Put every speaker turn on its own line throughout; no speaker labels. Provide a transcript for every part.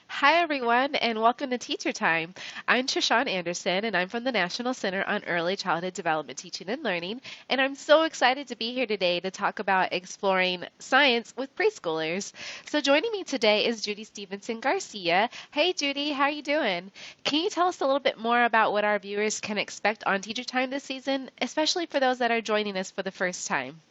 Hi, everyone, and welcome to Teacher Time. I'm Trishawn Anderson, and I'm from the National Center on Early Childhood Development Teaching and Learning. And I'm so excited to be here today to talk about exploring science with preschoolers. So, joining me today is Judy Stevenson Garcia. Hey, Judy, how are you doing? Can you tell us a little bit more about what our viewers can expect on Teacher Time this season, especially for those that are joining us for the first time?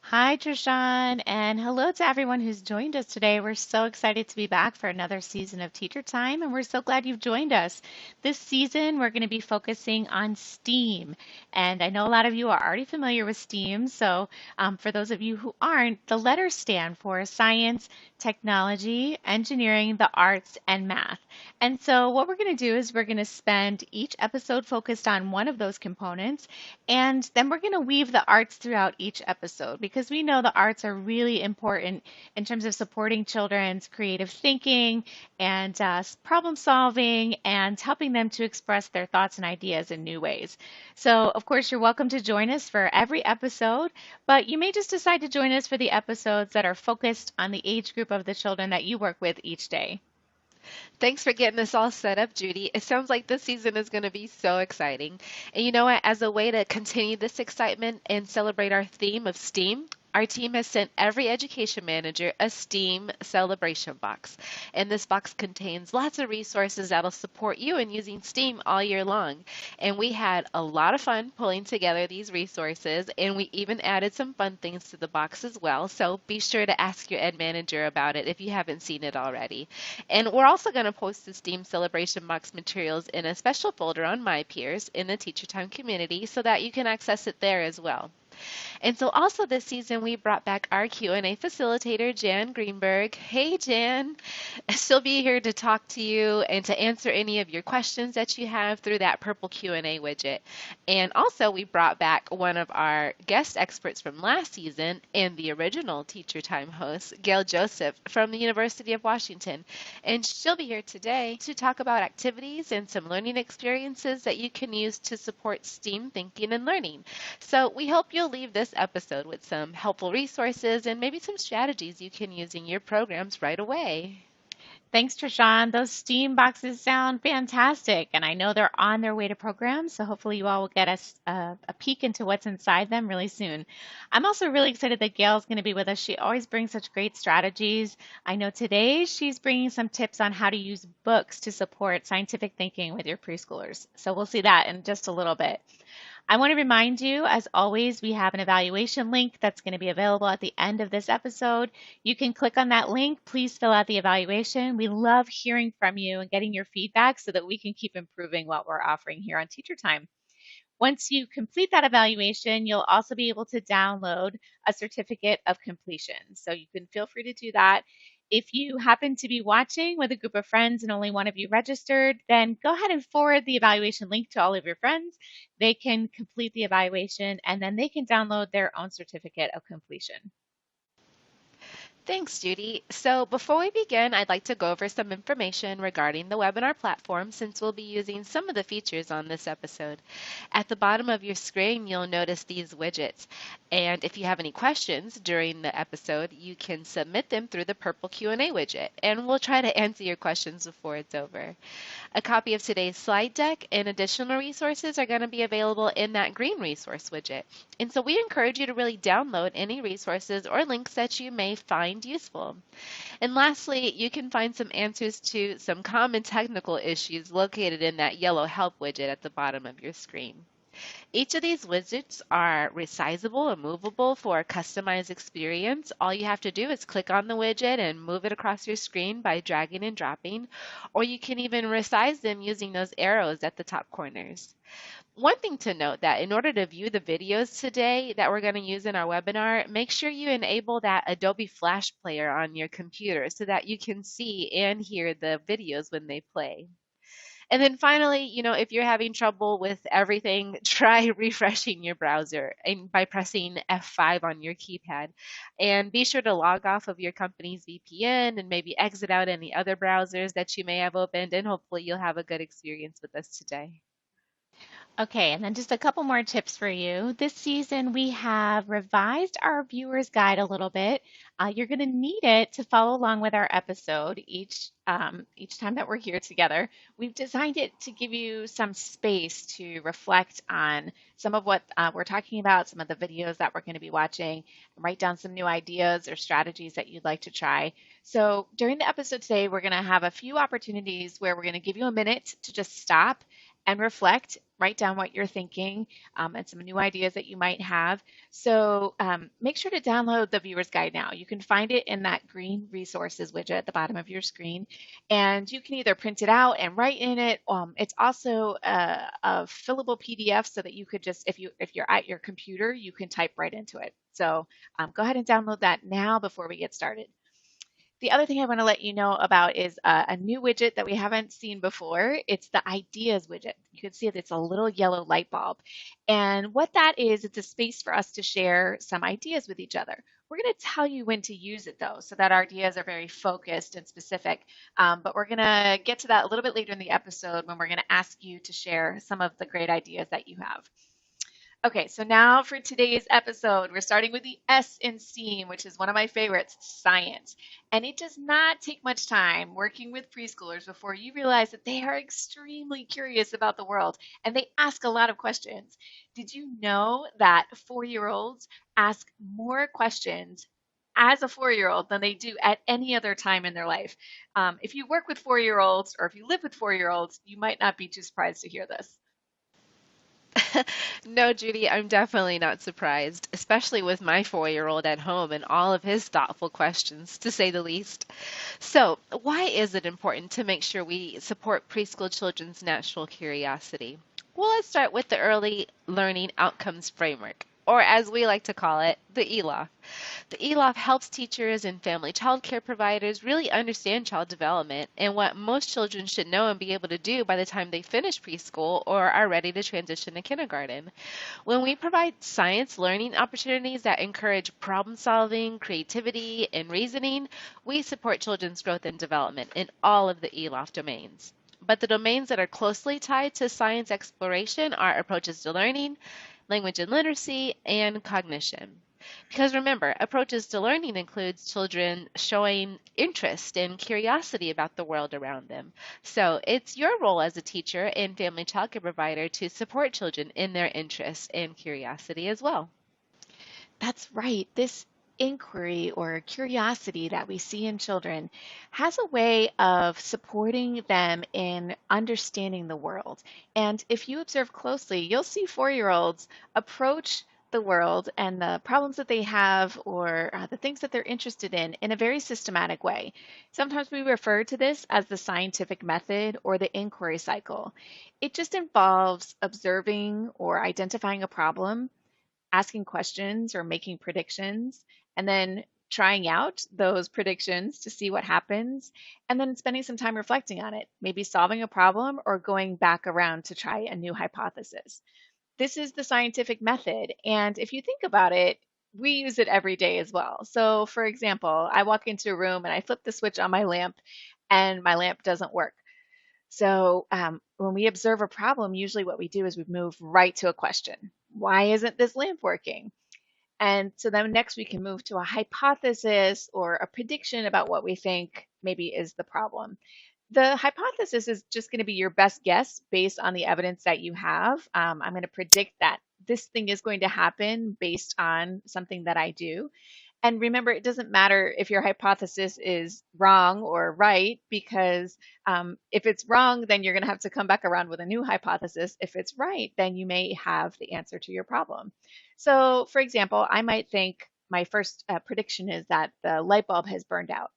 Hi, Trishan, and hello to everyone who's joined us today. We're so excited to be back for another season of Teacher Time, and we're so glad you've joined us. This season, we're going to be focusing on STEAM, and I know a lot of you are already familiar with STEAM, so for those of you who aren't, the letters stand for science, technology, engineering, the arts, and math. And so, what we're going to do is we're going to spend each episode focused on one of those components. And then we're going to weave the arts throughout each episode because we know the arts are really important in terms of supporting children's creative thinking and problem solving and helping them to express their thoughts and ideas in new ways. So, of course, you're welcome to join us for every episode, but you may just decide to join us for the episodes that are focused on the age group of the children that you work with each day.
Thanks for getting this all set up, Judy. It sounds like this season is going to be so exciting. And you know what? As a way to continue this excitement and celebrate our theme of STEAM, our team has sent every education manager a STEAM celebration box. And this box contains lots of resources that'll support you in using STEAM all year long. And we had a lot of fun pulling together these resources, and we even added some fun things to the box as well. So be sure to ask your ed manager about it if you haven't seen it already. And we're also going to post the STEAM Celebration Box materials in a special folder on My Peers in the Teacher Time community so that you can access it there as well. And so also this season we brought back our Q&A facilitator, Jan Greenberg. Hey Jan, she'll be here to talk to you and to answer any of your questions that you have through that purple Q&A widget. And also we brought back one of our guest experts from last season and the original Teacher Time host, Gail Joseph from the University of Washington. And she'll be here today to talk about activities and some learning experiences that you can use to support STEAM thinking and learning. So we hope you'll leave this episode with some helpful resources and maybe some strategies you can use in your programs right away.
Thanks, Trishan. Those Steam boxes sound fantastic, and I know they're on their way to programs, so hopefully you all will get us a peek into what's inside them really soon. I'm also really excited that Gail's going to be with us. She always brings such great strategies. I know today she's bringing some tips on how to use books to support scientific thinking with your preschoolers. So we'll see that in just a little bit. I want to remind you, as always, we have an evaluation link that's going to be available at the end of this episode. You can click on that link. Please fill out the evaluation. We love hearing from you and getting your feedback so that we can keep improving what we're offering here on Teacher Time. Once you complete that evaluation, you'll also be able to download a certificate of completion. So you can feel free to do that. If you happen to be watching with a group of friends and only one of you registered, then go ahead and forward the evaluation link to all of your friends. They can complete the evaluation and then they can download their own certificate of completion.
Thanks, Judy. So before we begin, I'd like to go over some information regarding the webinar platform since we'll be using some of the features on this episode. At the bottom of your screen, you'll notice these widgets. And if you have any questions during the episode, you can submit them through the purple Q&A widget, and we'll try to answer your questions before it's over. A copy of today's slide deck and additional resources are going to be available in that green resource widget. And so we encourage you to really download any resources or links that you may find useful. And lastly, you can find some answers to some common technical issues located in that yellow help widget at the bottom of your screen. Each of these widgets are resizable and movable for a customized experience. All you have to do is click on the widget and move it across your screen by dragging and dropping, or you can even resize them using those arrows at the top corners. One thing to note that in order to view the videos today that we're going to use in our webinar, make sure you enable that Adobe Flash Player on your computer so that you can see and hear the videos when they play. And then finally, if you're having trouble with everything, try refreshing your browser and by pressing F5 on your keypad. And be sure to log off of your company's VPN and maybe exit out any other browsers that you may have opened, and hopefully you'll have a good experience with us today.
Okay, and then just a couple more tips for you. This season, we have revised our viewer's guide a little bit. You're going to need it to follow along with our episode each time that we're here together. We've designed it to give you some space to reflect on some of what we're talking about, some of the videos that we're going to be watching, and write down some new ideas or strategies that you'd like to try. So during the episode today, we're going to have a few opportunities where we're going to give you a minute to just stop and reflect, write down what you're thinking, and some new ideas that you might have. So make sure to download the viewer's guide now. You can find it in that green resources widget at the bottom of your screen, and you can either print it out and write in it. It's also a fillable PDF so that you could just, if you're at your computer, you can type right into it. So go ahead and download that now before we get started. The other thing I want to let you know about is a new widget that we haven't seen before. It's the ideas widget. You can see that it's a little yellow light bulb. And what that is, it's a space for us to share some ideas with each other. We're going to tell you when to use it though, so that our ideas are very focused and specific. But we're going to get to that a little bit later in the episode when we're going to ask you to share some of the great ideas that you have. Okay, so now for today's episode, we're starting with the S in STEAM, which is one of my favorites, science. And it does not take much time working with preschoolers before you realize that they are extremely curious about the world and they ask a lot of questions. Did you know that 4-year-olds ask more questions as a 4-year-old than they do at any other time in their life? If you work with 4-year-olds or if you live with 4-year-olds, you might not be too surprised to hear this.
No, Judy, I'm definitely not surprised, especially with my 4-year-old at home and all of his thoughtful questions, to say the least. So, why is it important to make sure we support preschool children's natural curiosity? Well, let's start with the Early Learning Outcomes Framework, or as we like to call it, the ELOF. The ELOF helps teachers and family child care providers really understand child development and what most children should know and be able to do by the time they finish preschool or are ready to transition to kindergarten. When we provide science learning opportunities that encourage problem solving, creativity, and reasoning, we support children's growth and development in all of the ELOF domains. But the domains that are closely tied to science exploration are approaches to learning, language and literacy, and cognition. Because remember, approaches to learning includes children showing interest and curiosity about the world around them. So it's your role as a teacher and family childcare provider to support children in their interest and curiosity as well.
That's right. This inquiry or curiosity that we see in children has a way of supporting them in understanding the world. And if you observe closely, you'll see 4-year-olds approach the world and the problems that they have or the things that they're interested in a very systematic way. Sometimes we refer to this as the scientific method or the inquiry cycle. It just involves observing or identifying a problem, asking questions or making predictions, and then trying out those predictions to see what happens, and then spending some time reflecting on it, maybe solving a problem or going back around to try a new hypothesis. This is the scientific method. And if you think about it, we use it every day as well. So, for example, I walk into a room and I flip the switch on my lamp and my lamp doesn't work. So when we observe a problem, usually what we do is we move right to a question. Why isn't this lamp working? And so then next we can move to a hypothesis or a prediction about what we think maybe is the problem. The hypothesis is just going to be your best guess based on the evidence that you have. I'm going to predict that this thing is going to happen based on something that I do. And remember, it doesn't matter if your hypothesis is wrong or right, because if it's wrong, then you're going to have to come back around with a new hypothesis. If it's right, then you may have the answer to your problem. So, for example, I might think my first prediction is that the light bulb has burned out.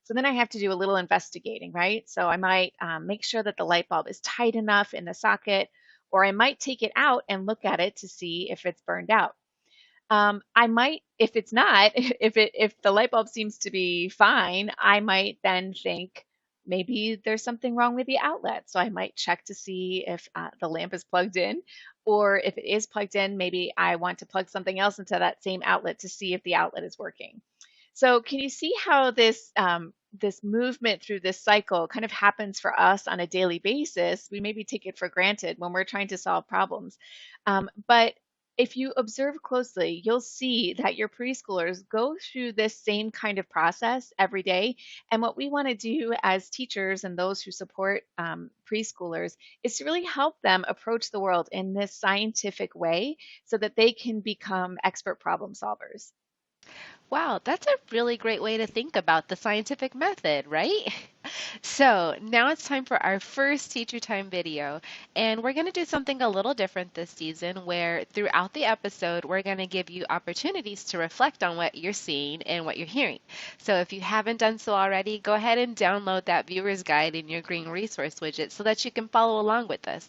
So then I have to do a little investigating, right? So I might make sure that the light bulb is tight enough in the socket, or I might take it out and look at it to see if it's burned out. I might, if it's not, if the light bulb seems to be fine, I might then think maybe there's something wrong with the outlet. So I might check to see if the lamp is plugged in, or if it is plugged in, maybe I want to plug something else into that same outlet to see if the outlet is working. So can you see how this this movement through this cycle kind of happens for us on a daily basis, we maybe take it for granted when we're trying to solve problems. But if you observe closely, you'll see that your preschoolers go through this same kind of process every day. And what we want to do as teachers and those who support preschoolers is to really help them approach the world in this scientific way so that they can become expert problem solvers.
Wow, that's a really great way to think about the scientific method, right? So now it's time for our first teacher time video. And we're going to do something a little different this season where throughout the episode, we're going to give you opportunities to reflect on what you're seeing and what you're hearing. So if you haven't done so already, go ahead and download that viewer's guide in your green resource widget so that you can follow along with us.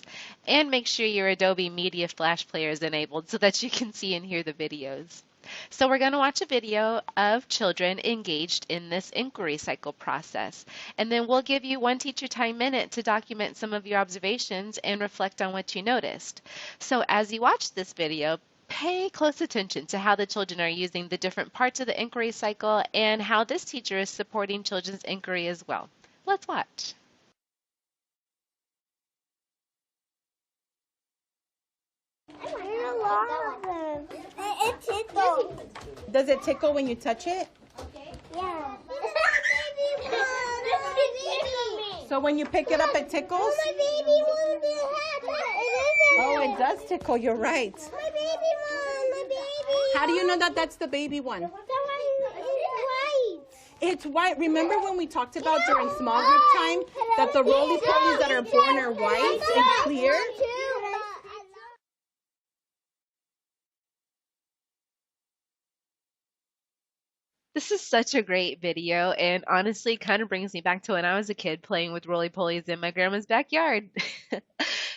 And make sure your Adobe Media Flash Player is enabled so that you can see and hear the videos. So we're going to watch a video of children engaged in this inquiry cycle process. And then we'll give you one teacher time minute to document some of your observations and reflect on what you noticed. So as you watch this video, pay close attention to how the children are using the different parts of the inquiry cycle and how this teacher is supporting children's inquiry as well. Let's watch.
It tickles.
Does it tickle when you touch it?
Yeah. Baby, Mom, my baby.
So when you pick it up, it tickles?
My baby won't be happy. It
Oh,
isn't.
it does tickle. You're right.
My baby, Mom, my baby.
How do you know that that's the baby one?
It's white.
It's white. Remember when we talked about during small group time that the roly-polies that are born are white and clear?
This is such a great video and honestly kind of brings me back to when I was a kid playing with roly-polies in my grandma's backyard.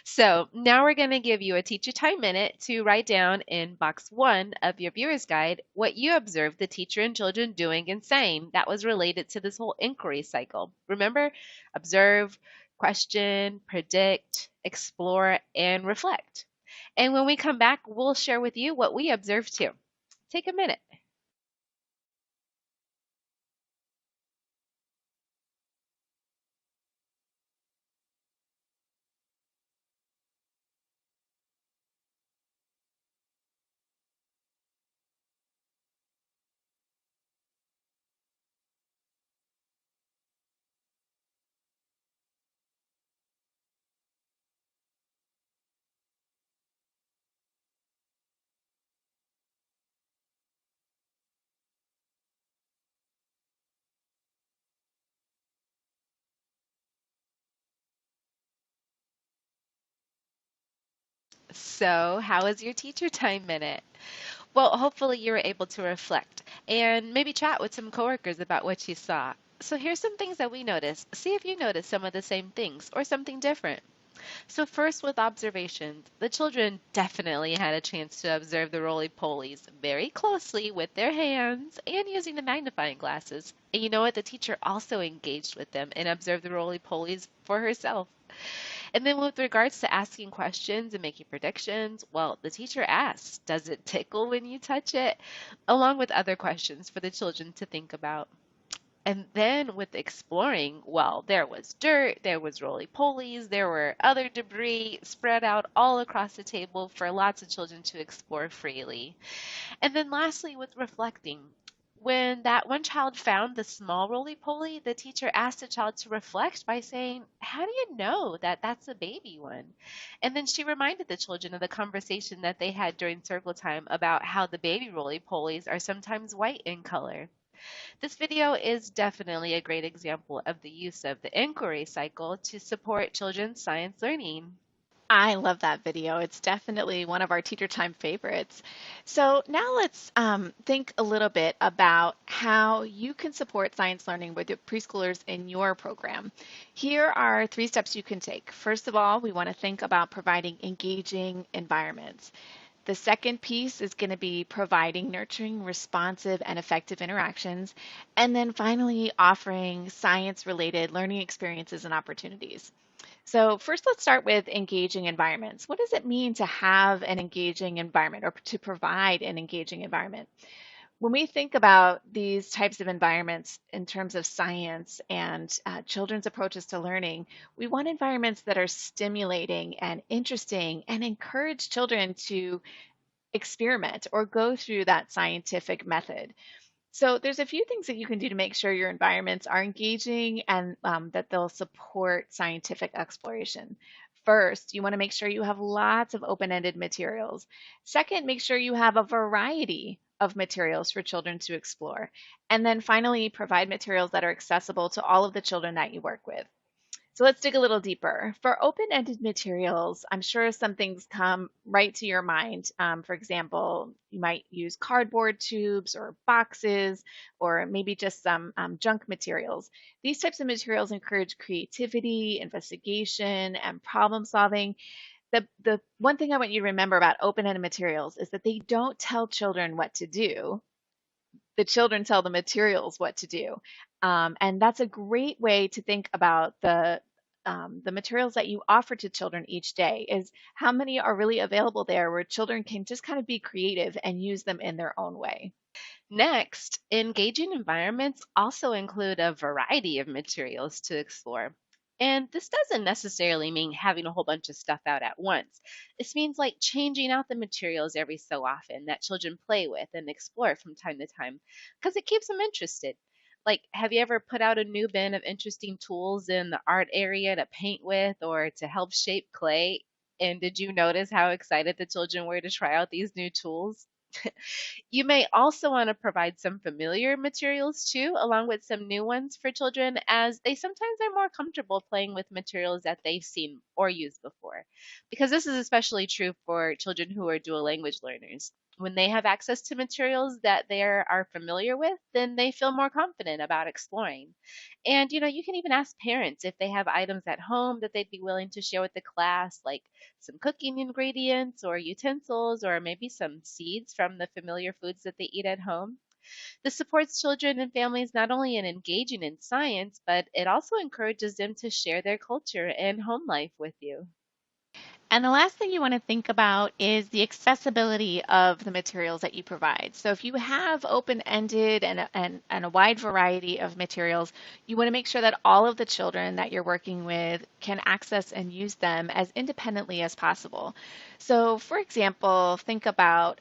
So now we're going to give you a teacher time minute to write down in box 1 of your viewer's guide what you observed the teacher and children doing and saying that was related to this whole inquiry cycle. Remember, observe, question, predict, explore, and reflect. And when we come back, we'll share with you what we observed too. Take a minute. So, how was your teacher time minute? Well, hopefully you were able to reflect and maybe chat with some coworkers about what you saw. So here's some things that we noticed. See if you noticed some of the same things or something different. So first with observations, the children definitely had a chance to observe the roly-polies very closely with their hands and using the magnifying glasses. And you know what? The teacher also engaged with them and observed the roly-polies for herself. And then with regards to asking questions and making predictions, well, the teacher asks, does it tickle when you touch it? Along with other questions for the children to think about. And then with exploring, well, there was dirt, there was roly-polies, there were other debris spread out all across the table for lots of children to explore freely. And then lastly, with reflecting, when that one child found the small roly-poly, the teacher asked the child to reflect by saying, how do you know that that's a baby one? And then she reminded the children of the conversation that they had during circle time about how the baby roly-polies are sometimes white in color. This video is definitely a great example of the use of the inquiry cycle to support children's science learning.
I love that video. It's definitely one of our teacher time favorites. So now let's think a little bit about how you can support science learning with your preschoolers in your program. Here are 3 steps you can take. First of all, we want to think about providing engaging environments. The second piece is going to be providing nurturing, responsive, and effective interactions. And then finally, offering science-related learning experiences and opportunities. So first, let's start with engaging environments. What does it mean to have an engaging environment or to provide an engaging environment? When we think about these types of environments in terms of science and children's approaches to learning, we want environments that are stimulating and interesting and encourage children to experiment or go through that scientific method. So there's a few things that you can do to make sure your environments are engaging and that they'll support scientific exploration. First, you want to make sure you have lots of open-ended materials. Second, make sure you have a variety of materials for children to explore. And then finally, provide materials that are accessible to all of the children that you work with. So let's dig a little deeper. For open-ended materials, I'm sure some things come right to your mind. For example, you might use cardboard tubes or boxes, or maybe just some junk materials. These types of materials encourage creativity, investigation, and problem solving. The one thing I want you to remember about open-ended materials is that they don't tell children what to do. The children tell the materials what to do. And that's a great way to think about the materials that you offer to children each day is how many are really available there where children can just kind of be creative and use them in their own way.
Next, engaging environments also include a variety of materials to explore. And this doesn't necessarily mean having a whole bunch of stuff out at once. This means like changing out the materials every so often that children play with and explore from time to time because it keeps them interested. Like, have you ever put out a new bin of interesting tools in the art area to paint with or to help shape clay? And did you notice how excited the children were to try out these new tools? You may also want to provide some familiar materials too, along with some new ones for children, as they sometimes are more comfortable playing with materials that they've seen or used before. Because this is especially true for children who are dual language learners. When they have access to materials that they are familiar with, then they feel more confident about exploring. And you can even ask parents if they have items at home that they'd be willing to share with the class, like some cooking ingredients or utensils, or maybe some seeds from the familiar foods that they eat at home. This supports children and families not only in engaging in science, but it also encourages them to share their culture and home life with you.
And the last thing you want to think about is the accessibility of the materials that you provide. So if you have open-ended and a wide variety of materials, you want to make sure that all of the children that you're working with can access and use them as independently as possible. So for example, think about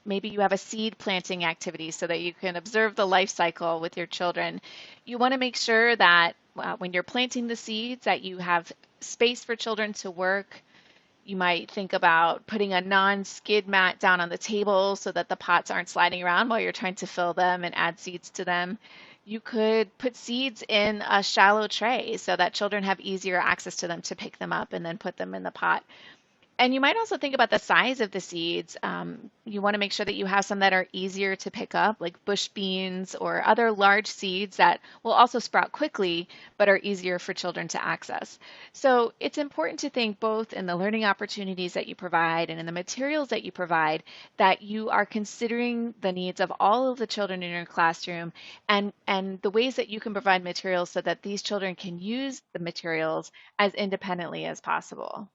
maybe you have a seed planting activity so that you can observe the life cycle with your children. You want to make sure that when you're planting the seeds that you have space for children to work. You might think about putting a non-skid mat down on the table so that the pots aren't sliding around while you're trying to fill them and add seeds to them. You could put seeds in a shallow tray so that children have easier access to them to pick them up and then put them in the pot. And you might also think about the size of the seeds. You want to make sure that you have some that are easier to pick up, like bush beans or other large seeds that will also sprout quickly, but are easier for children to access. So it's important to think both in the learning opportunities that you provide and in the materials that you provide that you are considering the needs of all of the children in your classroom and the ways that you can provide materials so that these children can use the materials as independently as possible.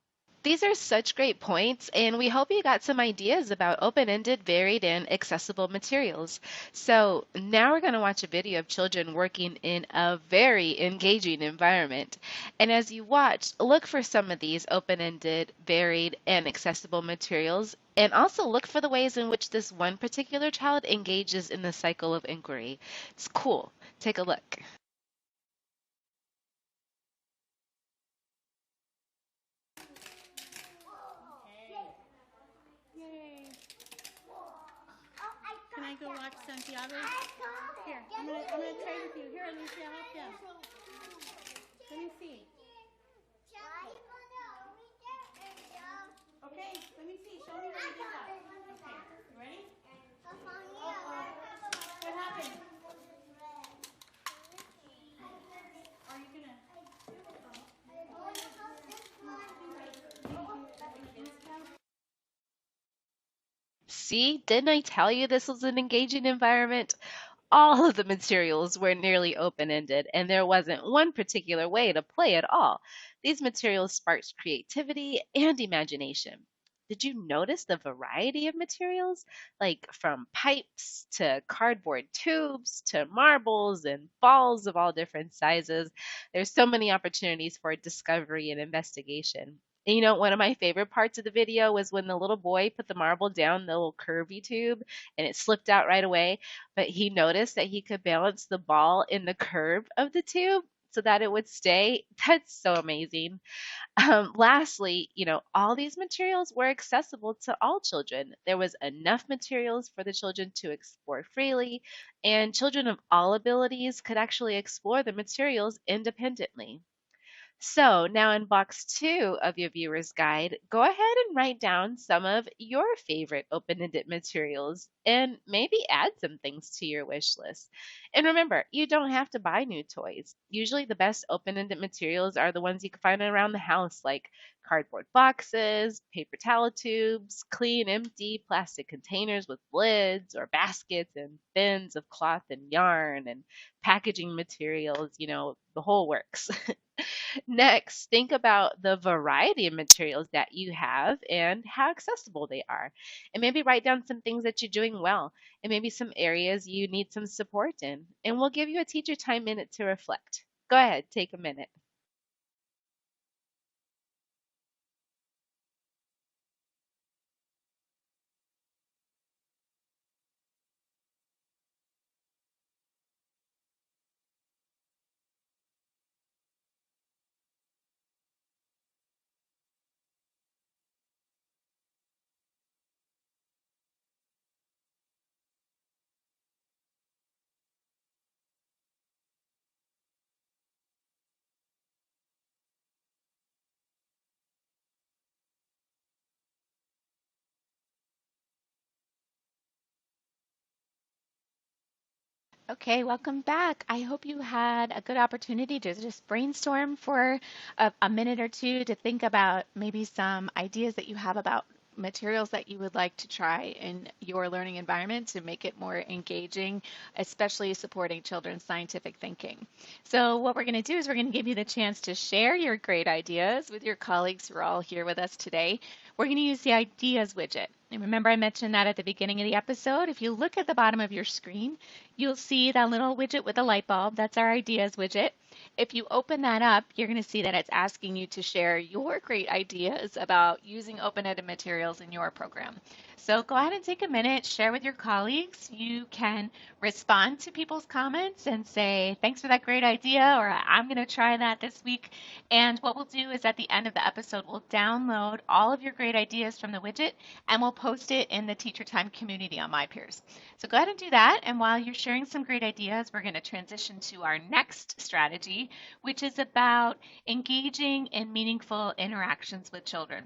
These are such great points, and we hope you got some ideas about open-ended, varied, and accessible materials. So now we're going to watch a video of children working in a very engaging environment. And as you watch, look for some of these open-ended, varied, and accessible materials, and also look for the ways in which this one particular child engages in the cycle of inquiry. It's cool. Take a look.
Can I go watch Santiago? Here, I'm gonna trade with you. Here, Alicia, help you. Let me see. Okay, let me see. Show me how you do that. Okay, you ready? What happened? Are you gonna?
See, didn't I tell you this was an engaging environment? All of the materials were nearly open-ended, and there wasn't one particular way to play at all. These materials sparked creativity and imagination. did you notice the variety of materials? Like from pipes to cardboard tubes to marbles and balls of all different sizes. There's so many opportunities for discovery and investigation. And one of my favorite parts of the video was when the little boy put the marble down the little curvy tube and it slipped out right away. But he noticed that he could balance the ball in the curve of the tube so that it would stay. That's so amazing. Lastly, all these materials were accessible to all children. There was enough materials for the children to explore freely, and children of all abilities could actually explore the materials independently. So now in box 2 of your viewer's guide, go ahead and write down some of your favorite open-ended materials and maybe add some things to your wish list. And remember, you don't have to buy new toys. Usually the best open-ended materials are the ones you can find around the house, like cardboard boxes, paper towel tubes, clean empty plastic containers with lids, or baskets and bins of cloth and yarn and packaging materials, the whole works. Next, think about the variety of materials that you have and how accessible they are. And maybe write down some things that you're doing well and maybe some areas you need some support in. And we'll give you a teacher time minute to reflect. Go ahead, take a minute.
Okay, welcome back. I hope you had a good opportunity to just brainstorm for a minute or two to think about maybe some ideas that you have about materials that you would like to try in your learning environment to make it more engaging, especially supporting children's scientific thinking. So what we're going to do is we're going to give you the chance to share your great ideas with your colleagues who are all here with us today. We're going to use the ideas widget. And remember I mentioned that at the beginning of the episode. If you look at the bottom of your screen, you'll see that little widget with a light bulb. That's our ideas widget. If you open that up, you're going to see that it's asking you to share your great ideas about using open-ended materials in your program. So go ahead and take a minute, share with your colleagues. You can respond to people's comments and say, thanks for that great idea, or I'm going to try that this week. And what we'll do is at the end of the episode, we'll download all of your great ideas from the widget and we'll post it in the Teacher Time community on MyPeers. So go ahead and do that. And while you're sharing some great ideas, we're going to transition to our next strategy, which is about engaging in meaningful interactions with children.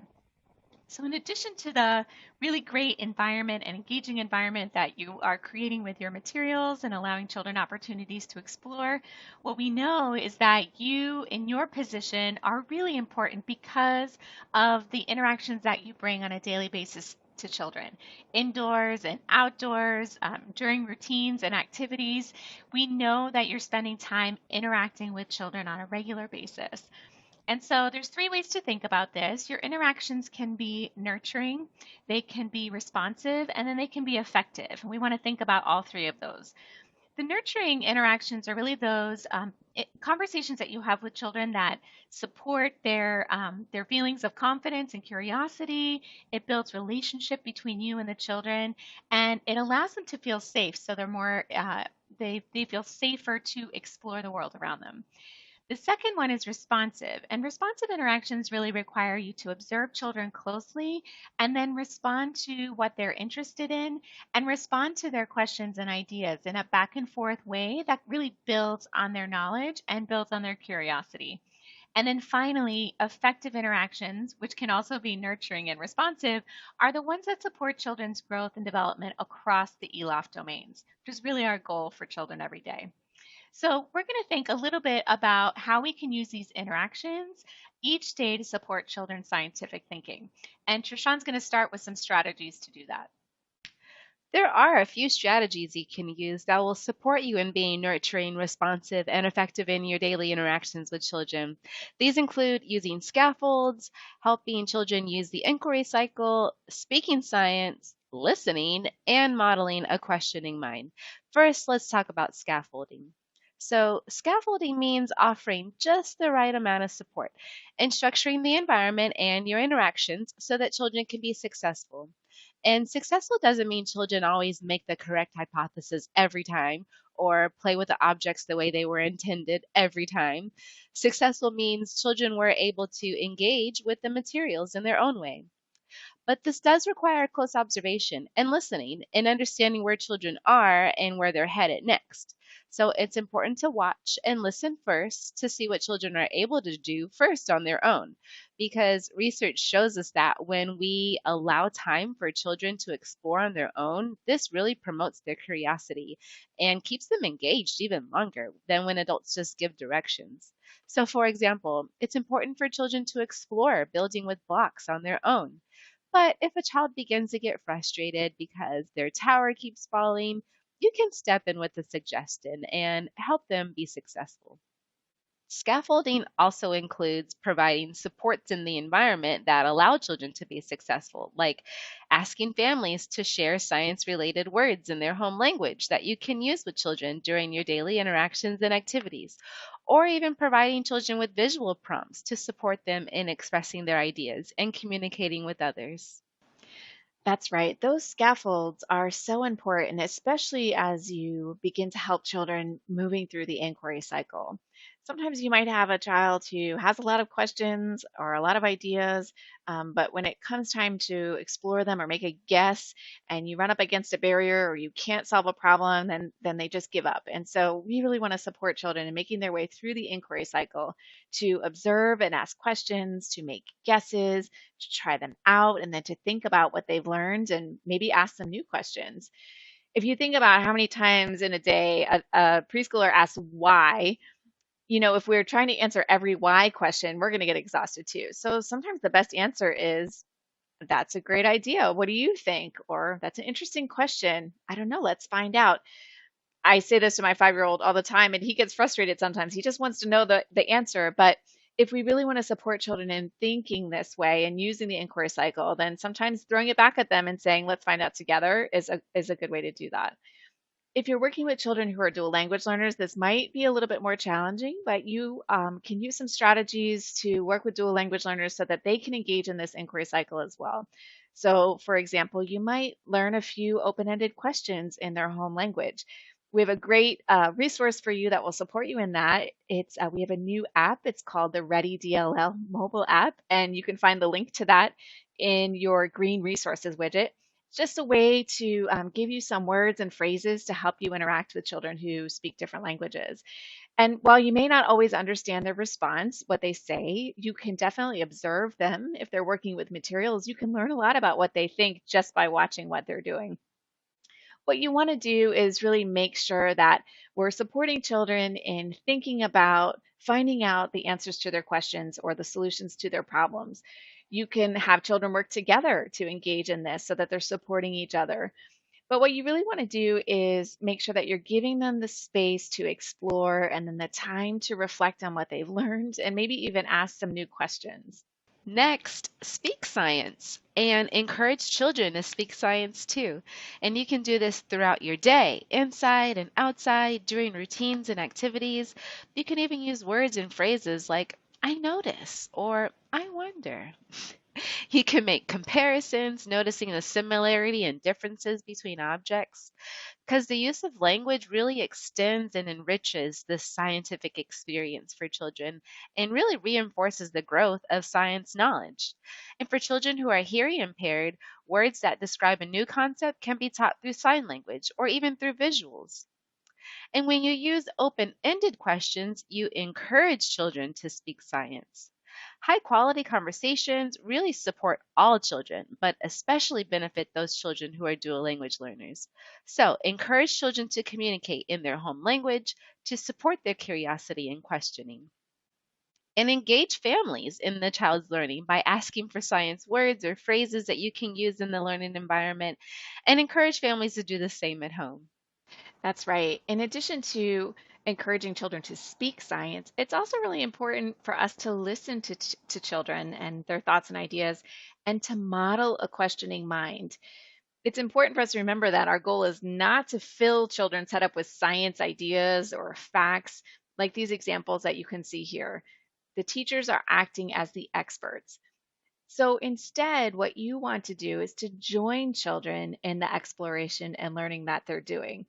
So in addition to the really great environment and engaging environment that you are creating with your materials and allowing children opportunities to explore, what we know is that you in your position are really important because of the interactions that you bring on a daily basis to children, indoors and outdoors, during routines and activities. We know that you're spending time interacting with children on a regular basis. And so there's 3 ways to think about this. Your interactions can be nurturing, they can be responsive, and then they can be effective. And we want to think about all 3 of those. The nurturing interactions are really those conversations that you have with children that support their feelings of confidence and curiosity. It builds relationship between you and the children, and it allows them to feel safe. So they're more they feel safer to explore the world around them. The second one is responsive, and responsive interactions really require you to observe children closely and then respond to what they're interested in and respond to their questions and ideas in a back and forth way that really builds on their knowledge and builds on their curiosity. And then finally, effective interactions, which can also be nurturing and responsive, are the ones that support children's growth and development across the ELOF domains, which is really our goal for children every day. So we're going to think a little bit about how we can use these interactions each day to support children's scientific thinking. And Trishan's going to start with some strategies to do that.
There are a few strategies you can use that will support you in being nurturing, responsive, and effective in your daily interactions with children. These include using scaffolds, helping children use the inquiry cycle, speaking science, listening, and modeling a questioning mind. First, let's talk about scaffolding. So, scaffolding means offering just the right amount of support and structuring the environment and your interactions so that children can be successful. And successful doesn't mean children always make the correct hypothesis every time or play with the objects the way they were intended every time. Successful means children were able to engage with the materials in their own way. But this does require close observation and listening and understanding where children are and where they're headed next. So it's important to watch and listen first to see what children are able to do first on their own. Because research shows us that when we allow time for children to explore on their own, this really promotes their curiosity and keeps them engaged even longer than when adults just give directions. So, for example, it's important for children to explore building with blocks on their own. But if a child begins to get frustrated because their tower keeps falling, you can step in with a suggestion and help them be successful. Scaffolding also includes providing supports in the environment that allow children to be successful, like asking families to share science related words in their home language that you can use with children during your daily interactions and activities, or even providing children with visual prompts to support them in expressing their ideas and communicating with others.
That's right. Those scaffolds are so important, especially as you begin to help children moving through the inquiry cycle. Sometimes you might have a child who has a lot of questions or a lot of ideas, but when it comes time to explore them or make a guess and you run up against a barrier or you can't solve a problem, then they just give up. And so we really want to support children in making their way through the inquiry cycle to observe and ask questions, to make guesses, to try them out, and then to think about what they've learned and maybe ask some new questions. If you think about how many times in a day a preschooler asks why, if we're trying to answer every why question, we're going to get exhausted too. So sometimes the best answer is, that's a great idea. What do you think? Or that's an interesting question. I don't know. Let's find out. I say this to my 5-year-old all the time, and he gets frustrated sometimes. He just wants to know the answer. But if we really want to support children in thinking this way and using the inquiry cycle, then sometimes throwing it back at them and saying, let's find out together is a good way to do that. If you're working with children who are dual language learners, this might be a little bit more challenging, but you can use some strategies to work with dual language learners so that they can engage in this inquiry cycle as well. So, for example, you might learn a few open-ended questions in their home language. We have a great resource for you that will support you in that. We have a new app. It's called the Ready DLL mobile app, and you can find the link to that in your green resources widget. It's just a way to give you some words and phrases to help you interact with children who speak different languages. And while you may not always understand their response, what they say, you can definitely observe them. If they're working with materials, you can learn a lot about what they think just by watching what they're doing. What you want to do is really make sure that we're supporting children in thinking about finding out the answers to their questions or the solutions to their problems. You can have children work together to engage in this so that they're supporting each other. But what you really want to do is make sure that you're giving them the space to explore and then the time to reflect on what they've learned and maybe even ask some new questions.
Next, speak science and encourage children to speak science too. And you can do this throughout your day, inside and outside, during routines and activities. You can even use words and phrases like, I notice, or I wonder. You can make comparisons, noticing the similarity and differences between objects, because the use of language really extends and enriches this scientific experience for children and really reinforces the growth of science knowledge. And for children who are hearing impaired, words that describe a new concept can be taught through sign language or even through visuals. And when you use open ended questions, you encourage children to speak science. High quality conversations really support all children, but especially benefit those children who are dual language learners. So, encourage children to communicate in their home language to support their curiosity and questioning. And engage families in the child's learning by asking for science words or phrases that you can use in the learning environment, and encourage families to do the same at home.
That's right. In addition to encouraging children to speak science, it's also really important for us to listen to children and their thoughts and ideas and to model a questioning mind. It's important for us to remember that our goal is not to fill children's head up with science ideas or facts like these examples that you can see here. The teachers are acting as the experts. So instead, what you want to do is to join children in the exploration and learning that they're doing.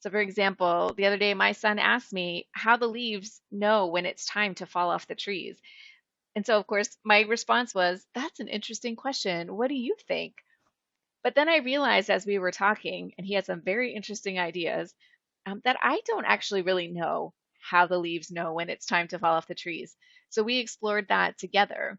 So, for example, the other day my son asked me how the leaves know when it's time to fall off the trees. And so, of course, my response was, "That's an interesting question. What do you think?" But then I realized as we were talking, and he had some very interesting ideas, that I don't actually really know how the leaves know when it's time to fall off the trees. So we explored that together.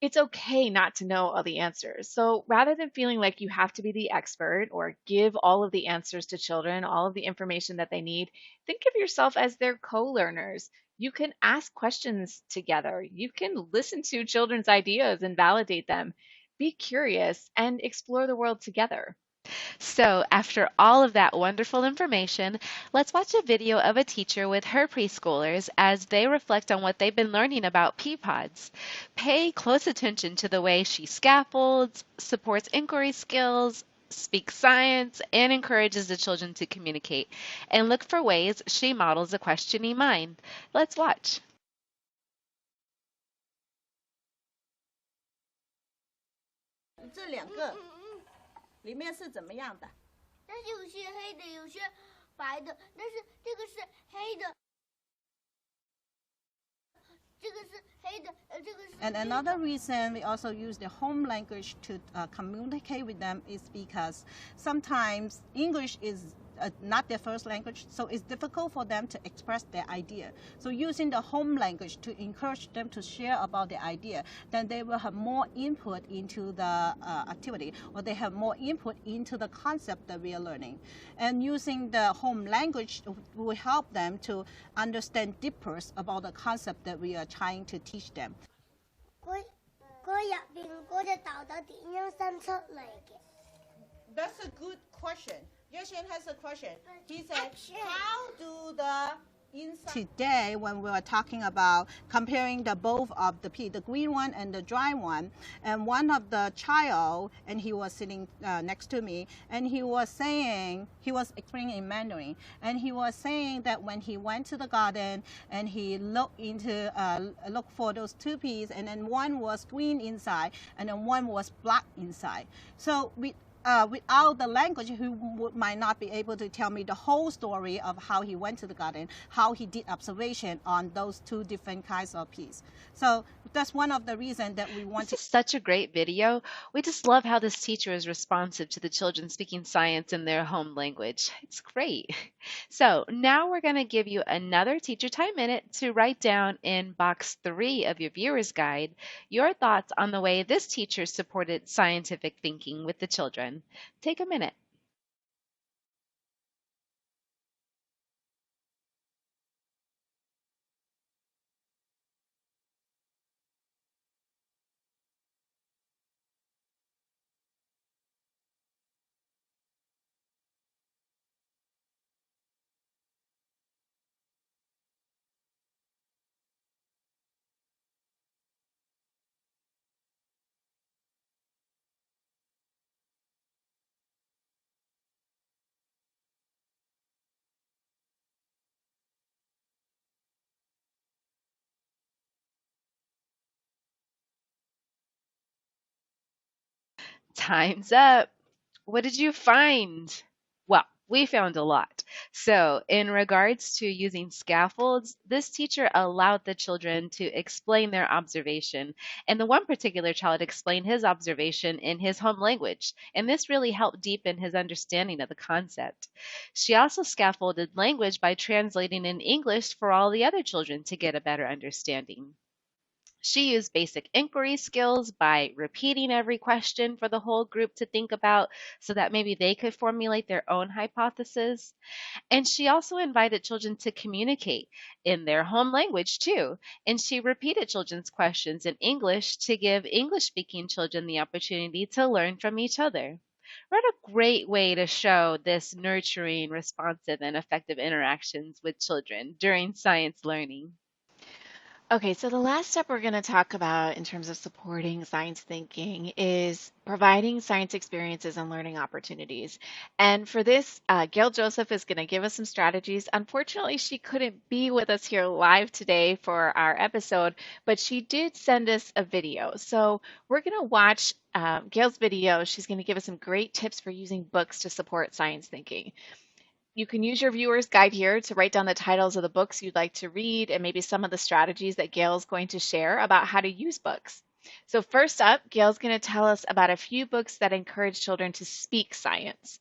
It's okay not to know all the answers. So rather than feeling like you have to be the expert or give all of the answers to children, all of the information that they need, think of yourself as their co learners. You can ask questions together. You can listen to children's ideas and validate them. Be curious and explore the world together.
So, after all of that wonderful information, let's watch a video of a teacher with her preschoolers as they reflect on what they've been learning about pea pods. Pay close attention to the way she scaffolds, supports inquiry skills, speaks science, and encourages the children to communicate. And look for ways she models a questioning mind. Let's watch.
这两个里面是怎么样的？
但是有些黑的，有些白的，但是这个是黑的，这个是黑的，这个是。
And another reason we also use the home language to communicate with them is because sometimes English is not their first language, so it's difficult for them to express their idea. So using the home language to encourage them to share about their idea, then they will have more input into the activity, or they have more input into the concept that we are learning. And using the home language will help them to understand deeper about the concept that we are trying to teach them.
嗰入邊嗰隻豆豆點樣生出嚟嘅？
That's a good question. Yeshen has a question. He said,
Action.
how do the inside... Today, when we were talking about comparing the both of the pea, the green one and the dry one, and one of the child, and he was sitting next to me, and he was saying, he was explaining in Mandarin, and he was saying that when he went to the garden and he looked for those two peas, and then one was green inside, and then one was black inside. So without the language, he might not be able to tell me the whole story of how he went to the garden, how he did observation on those two different kinds of peas. So that's one of the reasons that we want
This is such a great video. We just love how this teacher is responsive to the children speaking science in their home language. It's great. So now we're going to give you another Teacher Time Minute to write down in box 3 of your viewer's guide your thoughts on the way this teacher supported scientific thinking with the children. Take a minute. 'Time's up. What did you find? Well, we found a lot. So, in regards to using scaffolds, this teacher allowed the children to explain their observation. And the one particular child explained his observation in his home language. And this really helped deepen his understanding of the concept. She also scaffolded language by translating in English for all the other children to get a better understanding. She used basic inquiry skills by repeating every question for the whole group to think about so that maybe they could formulate their own hypothesis. And she also invited children to communicate in their home language too. And she repeated children's questions in English to give English speaking children the opportunity to learn from each other. What a great way to show this nurturing, responsive, and effective interactions with children during science learning.
Okay, so the last step we're going to talk about in terms of supporting science thinking is providing science experiences and learning opportunities. And for this, Gail Joseph is going to give us some strategies. Unfortunately, she couldn't be with us here live today for our episode, but she did send us a video. So we're going to watch Gail's video. She's going to give us some great tips for using books to support science thinking. You can use your viewer's guide here to write down the titles of the books you'd like to read and maybe some of the strategies that Gail's going to share about how to use books. So first up, Gail's going to tell us about a few books that encourage children to speak science.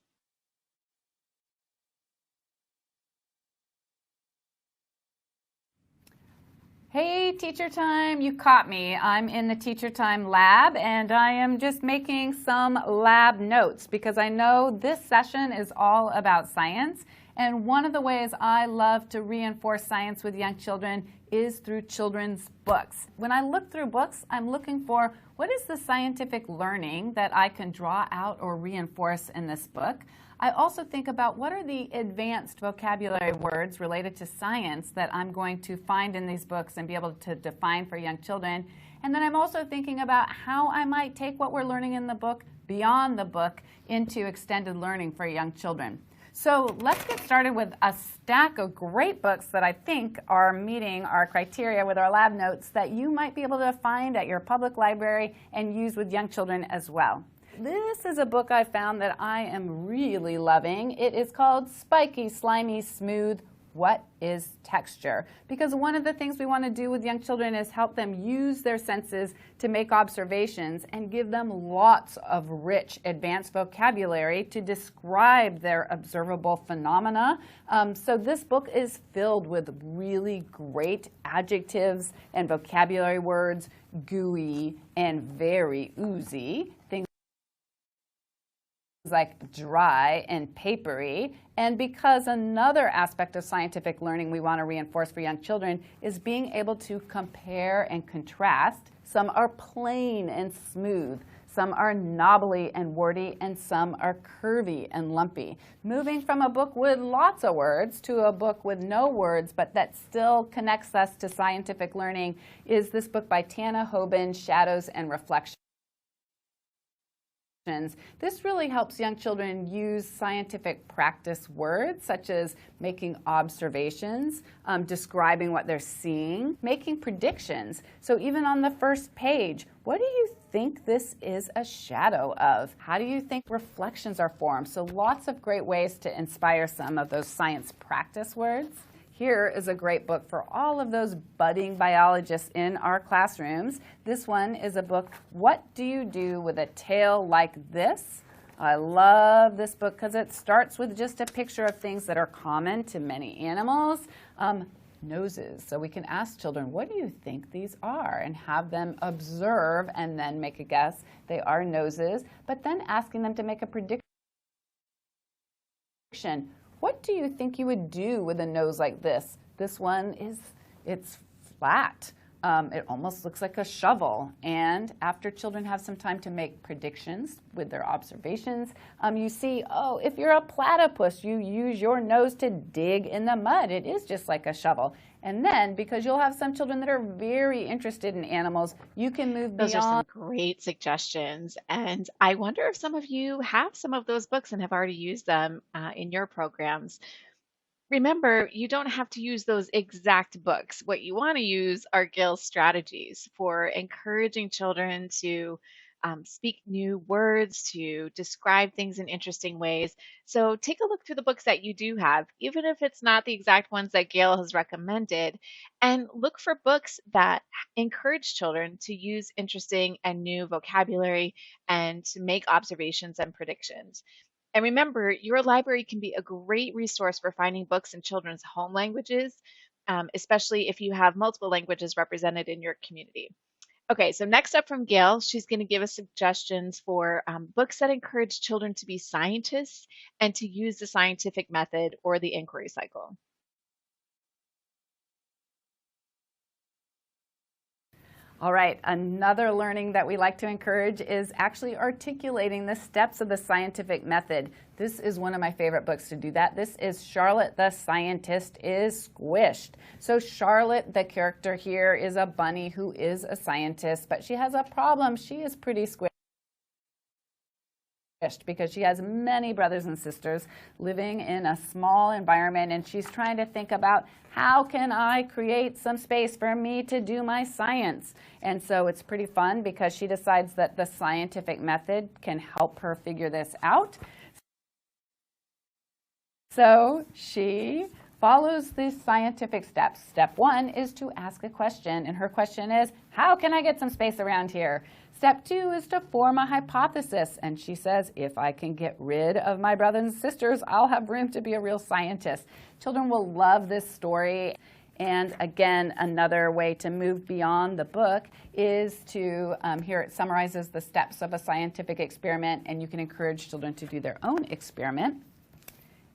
Hey, teacher time, you caught me. I'm in the teacher time lab and I am just making some lab notes because I know this session is all about science. And one of the ways I love to reinforce science with young children is through children's books. When I look through books, I'm looking for what is the scientific learning that I can draw out or reinforce in this book. I also think about what are the advanced vocabulary words related to science that I'm going to find in these books and be able to define for young children. And then I'm also thinking about how I might take what we're learning in the book beyond the book into extended learning for young children. So let's get started with a stack of great books that I think are meeting our criteria with our lab notes that you might be able to find at your public library and use with young children as well. This is a book I found that I am really loving. It is called Spiky, Slimy, Smooth, What is Texture? Because one of the things we want to do with young children is help them use their senses to make observations and give them lots of rich advanced vocabulary to describe their observable phenomena. So this book is filled with really great adjectives and vocabulary words, gooey and very oozy, things like dry and papery. And because another aspect of scientific learning we want to reinforce for young children is being able to compare and contrast. Some are plain and smooth, some are knobbly and warty, and some are curvy and lumpy. Moving from a book with lots of words to a book with no words, but that still connects us to scientific learning, is this book by Tana Hoban, Shadows and Reflections. This really helps young children use scientific practice words such as making observations, describing what they're seeing, making predictions. So even on the first page, what do you think this is a shadow of? How do you think reflections are formed? So lots of great ways to inspire some of those science practice words. Here is a great book for all of those budding biologists in our classrooms. This one is a book, What Do You Do with a Tail Like This? I love this book because it starts with just a picture of things that are common to many animals. Noses. So we can ask children, what do you think these are? And have them observe and then make a guess. They are noses. But then asking them to make a prediction. What do you think you would do with a nose like this? This one it's flat. It almost looks like a shovel. And after children have some time to make predictions with their observations, you see, oh, if you're a platypus, you use your nose to dig in the mud. It is just like a shovel. And then, because you'll have some children that are very interested in animals, you can move beyond.
Those are some great suggestions. And I wonder if some of you have some of those books and have already used them in your programs. Remember, you don't have to use those exact books. What you want to use are Gail's strategies for encouraging children to speak new words, to describe things in interesting ways. So take a look through the books that you do have, even if it's not the exact ones that Gail has recommended, and look for books that encourage children to use interesting and new vocabulary and to make observations and predictions. And remember, your library can be a great resource for finding books in children's home languages, especially if you have multiple languages represented in your community. Okay, so next up from Gail, she's going to give us suggestions for books that encourage children to be scientists and to use the scientific method or the inquiry cycle.
All right, another learning that we like to encourage is actually articulating the steps of the scientific method. This is one of my favorite books to do that. This is Charlotte the Scientist is Squished. So Charlotte, the character here, is a bunny who is a scientist, but she has a problem. She is pretty squished because she has many brothers and sisters living in a small environment, and she's trying to think about how can I create some space for me to do my science. And so it's pretty fun because she decides that the scientific method can help her figure this out. So she follows these scientific steps. Step 1 is to ask a question, and her question is, how can I get some space around here? Step 2 is to form a hypothesis, and she says, if I can get rid of my brothers and sisters, I'll have room to be a real scientist. Children will love this story. And again, another way to move beyond the book is to, here it summarizes the steps of a scientific experiment, and you can encourage children to do their own experiment.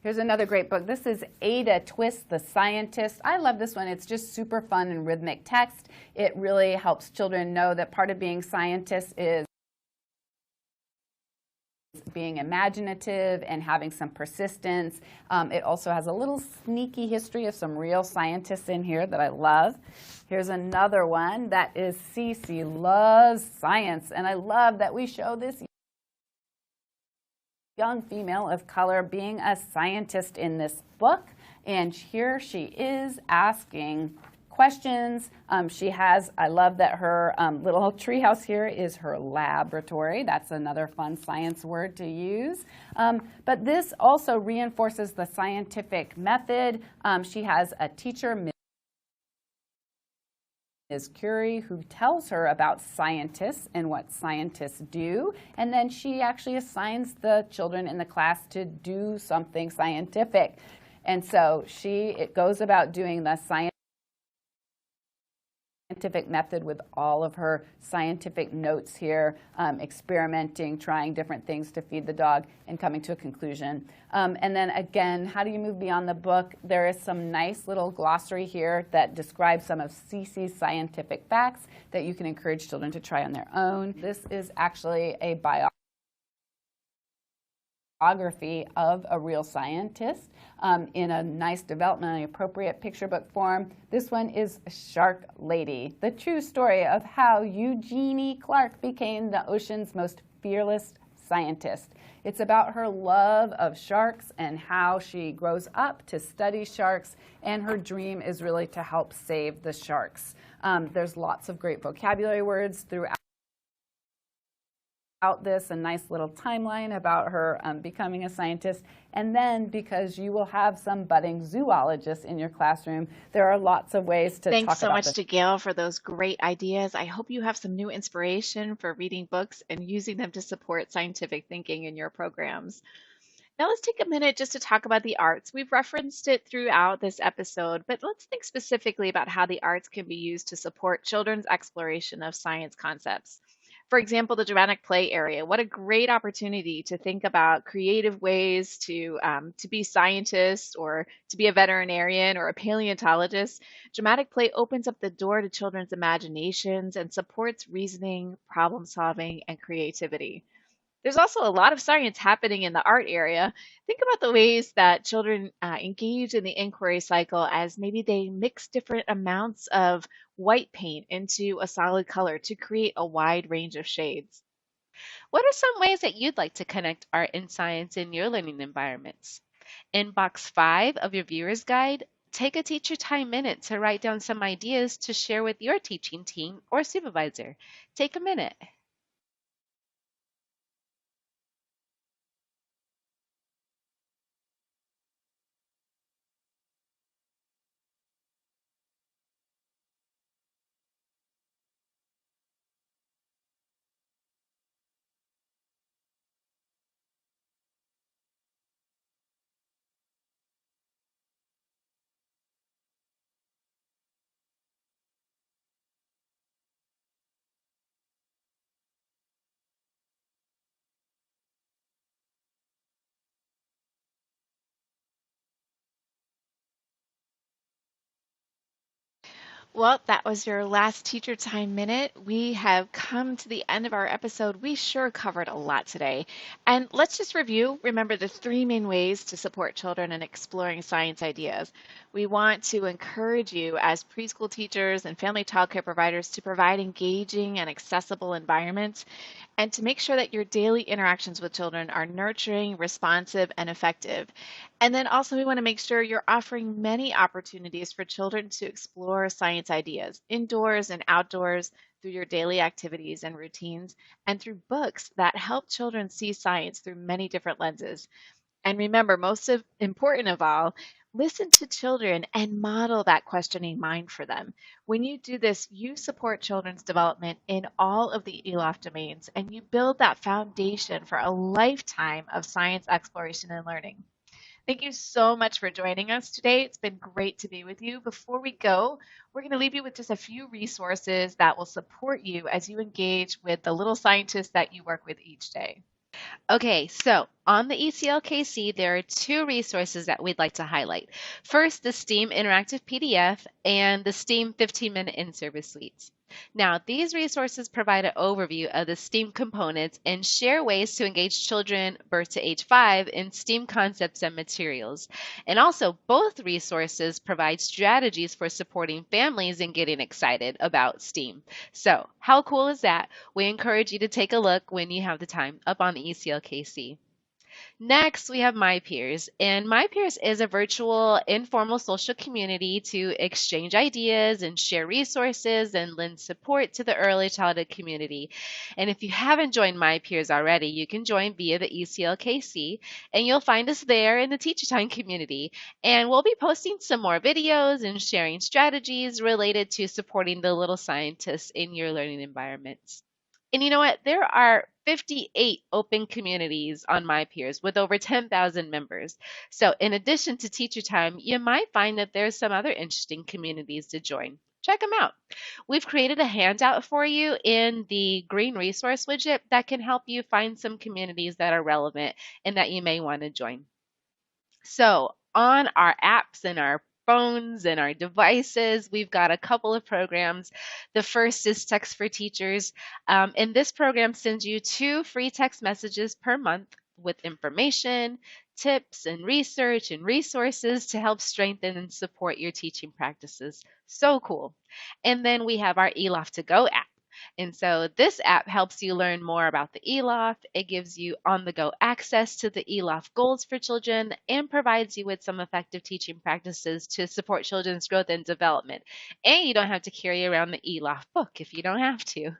Here's another great book. This is Ada Twist, the Scientist. I love this one. It's just super fun and rhythmic text. It really helps children know that part of being scientists is being imaginative and having some persistence. It also has a little sneaky history of some real scientists in here that I love. Here's another one that is Cece Loves Science, and I love that we show this young female of color being a scientist in this book, and here she is asking questions. I love that her little treehouse here is her laboratory. That's another fun science word to use. But this also reinforces the scientific method. She has a teacher, Ms. Curie, who tells her about scientists and what scientists do, and then she actually assigns the children in the class to do something scientific. And so it goes about doing the scientific method with all of her scientific notes here, experimenting, trying different things to feed the dog, and coming to a conclusion. And then again, how do you move beyond the book? There is some nice little glossary here that describes some of Cece's scientific facts that you can encourage children to try on their own. This is actually a biography of a real scientist in a nice developmentally appropriate picture book form. This one is Shark Lady, the true story of how Eugenie Clark became the ocean's most fearless scientist. It's about her love of sharks and how she grows up to study sharks, and her dream is really to help save the sharks. There's lots of great vocabulary words throughout this, a nice little timeline about her becoming a scientist. And then, because you will have some budding zoologists in your classroom, there are lots of ways to talk about this.
Thanks so much to Gail for those great ideas. I hope you have some new inspiration for reading books and using them to support scientific thinking in your programs. Now let's take a minute just to talk about the arts. We've referenced it throughout this episode, but let's think specifically about how the arts can be used to support children's exploration of science concepts. For example, the dramatic play area. What a great opportunity to think about creative ways to be scientists or to be a veterinarian or a paleontologist. Dramatic play opens up the door to children's imaginations and supports reasoning, problem solving, and creativity. There's also a lot of science happening in the art area. Think about the ways that children engage in the inquiry cycle as maybe they mix different amounts of white paint into a solid color to create a wide range of shades.
What are some ways that you'd like to connect art and science in your learning environments? In box 5 of your viewer's guide, take a teacher time minute to write down some ideas to share with your teaching team or supervisor. Take a minute.
Well, that was your last Teacher Time Minute. We have come to the end of our episode. We sure covered a lot today. And let's just review. Remember the three main ways to support children in exploring science ideas. We want to encourage you as preschool teachers and family childcare providers to provide engaging and accessible environments and to make sure that your daily interactions with children are nurturing, responsive, and effective. And then also, we want to make sure you're offering many opportunities for children to explore science ideas indoors and outdoors through your daily activities and routines, and through books that help children see science through many different lenses. And remember, important of all, listen to children and model that questioning mind for them. When you do this, you support children's development in all of the ELOF domains, and you build that foundation for a lifetime of science exploration and learning. Thank you so much for joining us today. It's been great to be with you. Before we go, we're going to leave you with just a few resources that will support you as you engage with the little scientists that you work with each day.
Okay, so on the ECLKC, there are two resources that we'd like to highlight. First, the STEAM Interactive PDF and the STEAM 15-minute in-service suites. Now, these resources provide an overview of the STEAM components and share ways to engage children birth to age 5 in STEAM concepts and materials. And also, both resources provide strategies for supporting families in getting excited about STEAM. So, how cool is that? We encourage you to take a look when you have the time up on the ECLKC. Next, we have My Peers. And My Peers is a virtual, informal social community to exchange ideas and share resources and lend support to the early childhood community. And if you haven't joined My Peers already, you can join via the ECLKC, and you'll find us there in the Teacher Time community. And we'll be posting some more videos and sharing strategies related to supporting the little scientists in your learning environments. And you know what? There are 58 open communities on My Peers with over 10,000 members. So, in addition to Teacher Time, you might find that there's some other interesting communities to join. Check them out. We've created a handout for you in the green resource widget that can help you find some communities that are relevant and that you may want to join. So, on our apps and our phones and our devices, we've got a couple of programs. The first is Text for Teachers, and this program sends you 2 free text messages per month with information, tips, and research and resources to help strengthen and support your teaching practices. So cool. And then we have our ELOF to Go app. And so this app helps you learn more about the ELOF. It gives you on-the-go access to the ELOF goals for children and provides you with some effective teaching practices to support children's growth and development. And you don't have to carry around the ELOF book if you don't have to.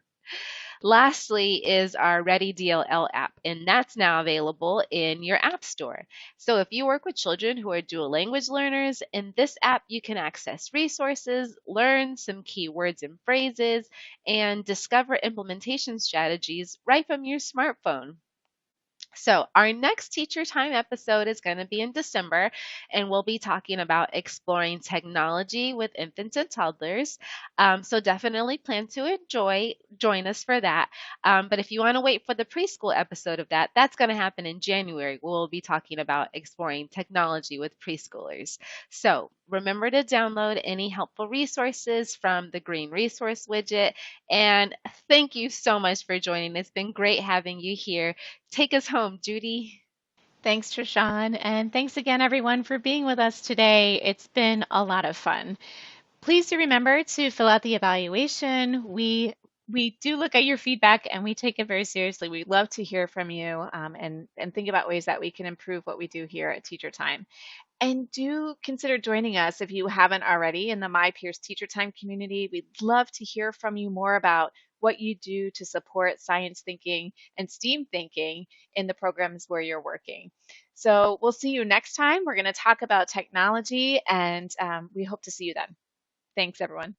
Lastly is our Ready DLL app, and that's now available in your app store. So if you work with children who are dual language learners, in this app you can access resources, learn some key words and phrases, and discover implementation strategies right from your smartphone. So, our next Teacher Time episode is going to be in December, and we'll be talking about exploring technology with infants and toddlers. So, definitely plan to join us for that. But if you want to wait for the preschool episode of that, that's going to happen in January. We'll be talking about exploring technology with preschoolers. So, remember to download any helpful resources from the green resource widget. And thank you so much for joining. It's been great having you here. Take us home, Judy.
Thanks, Trishawn, and thanks again, everyone, for being with us today. It's been a lot of fun. Please do remember to fill out the evaluation. We do look at your feedback and we take it very seriously. We'd love to hear from you and think about ways that we can improve what we do here at Teacher Time. And do consider joining us if you haven't already in the My Peers Teacher Time community. We'd love to hear from you more about what you do to support science thinking and STEAM thinking in the programs where you're working. So we'll see you next time. We're going to talk about technology, and we hope to see you then. Thanks, everyone.